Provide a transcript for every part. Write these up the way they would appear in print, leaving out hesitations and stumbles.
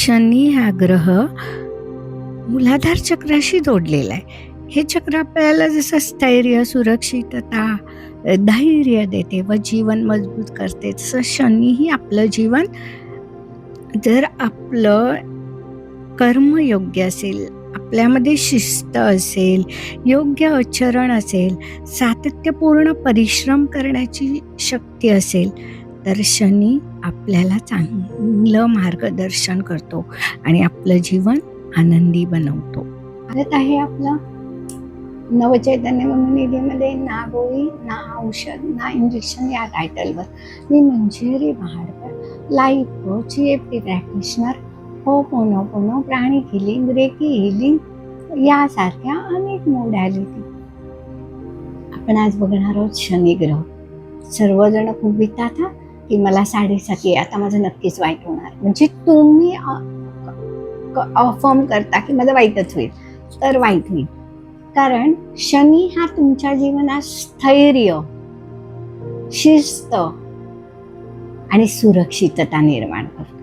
शनी हा ग्रह मूलाधार चक्राशी जोडलेला आहे. हे चक्र आपल्याला जसं स्थैर्य, सुरक्षितता, धैर्य देते व जीवन मजबूत करते, तसं शनीही आपलं जीवन, जर आपलं कर्म योग्य असेल, आपल्यामध्ये शिस्त असेल, योग्य आचरण असेल, सातत्यपूर्ण परिश्रम करण्याची शक्ती असेल, तर शनी आपल्याला चांगलं मार्गदर्शन करतो आणि आपलं जीवन आनंदी बनवतो. भारत आहे आपलं नवचैतन्य निधीमध्ये ना गोळी, ना औषध, ना इंजेक्शन या टायटलवर मी Manjiri Mahadkar, life coach, EFT practitioner, ho'oponopono, pranic healing, reiki healing यासारख्या अनेक मोडॅलिटी आपण आज बघणार आहोत. शनी ग्रह. सर्वजण खूप भीतात की मला 7:30 आता माझं नक्कीच वाईट होणार. म्हणजे तुम्ही अफर्म करता की माझं वाईटच होईल, तर वाईट होईल. कारण शनी हा तुमच्या जीवनात स्थैर्य, शिस्त आणि सुरक्षितता निर्माण करतो.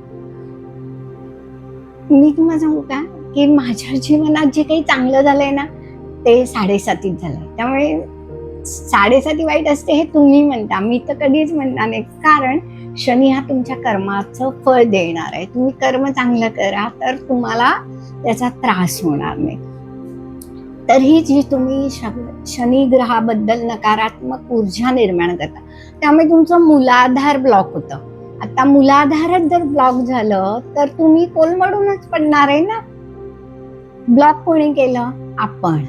मी तुम्हाला सांगू का की माझ्या जीवनात जे काही चांगलं झालंय ना, ते 7:30 झालंय. त्यामुळे 7:30 वाईट असते हे तुम्ही म्हणता, मी तर कधीच म्हणणार नाही. कारण शनी हा तुमच्या कर्माचं फळ देणार आहे. तुम्ही कर्म चांगलं करा तर तुम्हाला त्याचा त्रास होणार नाही. तर ही जी तुम्ही शनी ग्रहाबद्दल नकारात्मक ऊर्जा निर्माण करता, त्यामुळे तुमचं मूलाधार ब्लॉक होतं. आता मूलाधारच जर ब्लॉक झालं तर तुम्ही कोलमडूनच पडणार आहे ना. ब्लॉक कोणी केलं? आपण.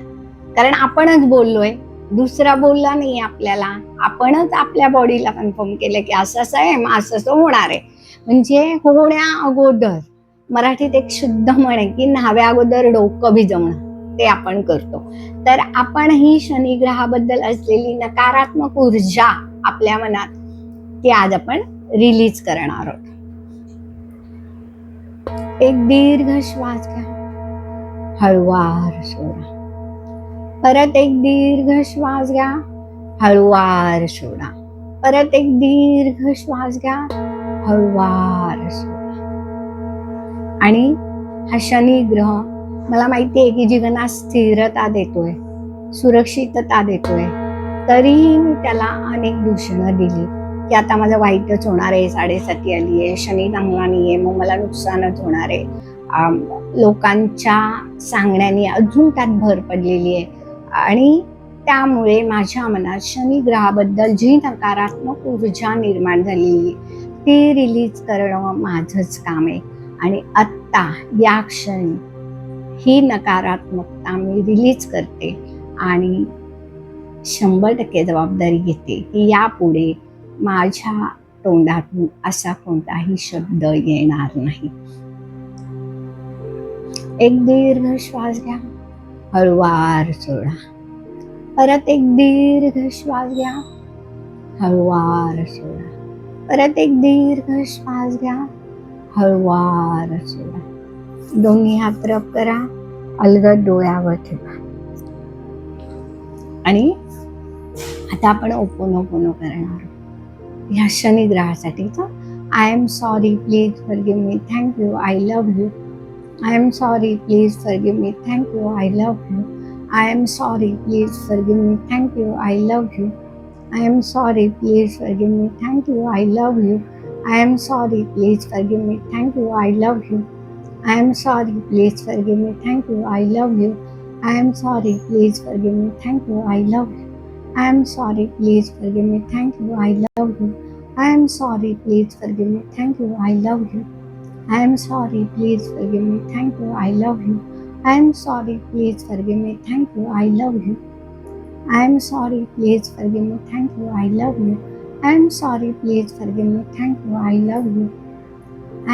कारण आपणच बोललोय, दुसरा बोलला नाही आपल्याला. आपणच आपल्या बॉडीला कन्फर्म केलं की असं असं आहे, मग असं असं होणार आहे. म्हणजे होण्या अगोदर, मराठीत एक शुद्ध म्हण आहे की न्हाव्या अगोदर डोकं भिजवणं, ते आपण करतो. तर आपण ही शनी ग्रहाबद्दल असलेली नकारात्मक ऊर्जा आपल्या मनात, ती आज आपण रिलीज करणार आहोत. एक दीर्घ श्वास घ्या, हळूवार सोडा. परत एक दीर्घ श्वास घ्या, हळूवार सोडा. परत एक दीर्घ श्वास घ्या, हळूवार सोडा. आणि हा शनी ग्रह मला माहिती आहे की जीवनात स्थिरता देतोय, सुरक्षितता देतोय, तरीही मी त्याला अनेक दूषणं दिली की आता माझं वाईटच होणार आहे, 7:30 आली आहे, शनी चांगला नाहीये, मग मला नुकसानच होणार आहे. लोकांच्या सांगण्याने अजून त्यात भर पडलेली आहे आणि त्यामुळे माझ्या मनात शनी ग्रहाबद्दल जी नकारात्मक ऊर्जा निर्माण झालेली ती रिलीज करणं माझंच काम आहे. आणि आत्ता या क्षणी ही नकारात्मकता मी रिलीज करते आणि 100% जबाबदारी घेते की यापुढे माझ्या तोंडातून असा कोणताही शब्द येणार नाही. एक दीर्घ श्वास घ्या, हळूवार सोडा. परत एक दीर्घ श्वास घ्या, हळूवार सोडा. परत एक दीर्घ श्वास घ्या, हळूवार सोडा. दोन्ही हात रब करा, अलगद डोळ्यावर ठेवा. आणि आता आपण ओपोनोपोनो करणार ह्या शनी ग्रहासाठीचं. I am sorry, please forgive me, thank you, I love you. I am sorry, please forgive me, thank you, I love you. I am sorry, please forgive me, thank you, I love you. I am sorry, please forgive me, thank you, I love you. I am sorry, please forgive me, thank you, I love you. I am sorry, please forgive me, thank you, I love you. I am sorry, please forgive me, thank you, I love you. I am sorry, please forgive me, thank you, I love you. I am sorry, please forgive me, thank you, I love you. I am sorry, please forgive me, thank you, I love you. I am sorry, please forgive me, thank you, I love you. I am sorry, please forgive me, thank you, I love you. I am sorry, please forgive me, thank you, I love you.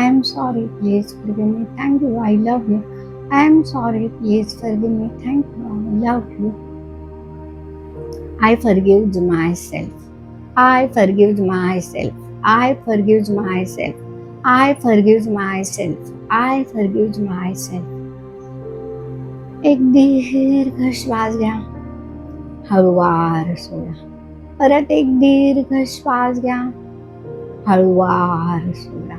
I am sorry, please forgive me, thank you, I love you. I am sorry, please forgive me, thank you, I love you. I forgive myself. I forgive myself. I forgive myself. I forgive myself. I forgive myself. एक दीर्घ श्वास घ्या, हळूवार सोडा. परत एक दीर्घ श्वास घ्या, हळूवार सोडा.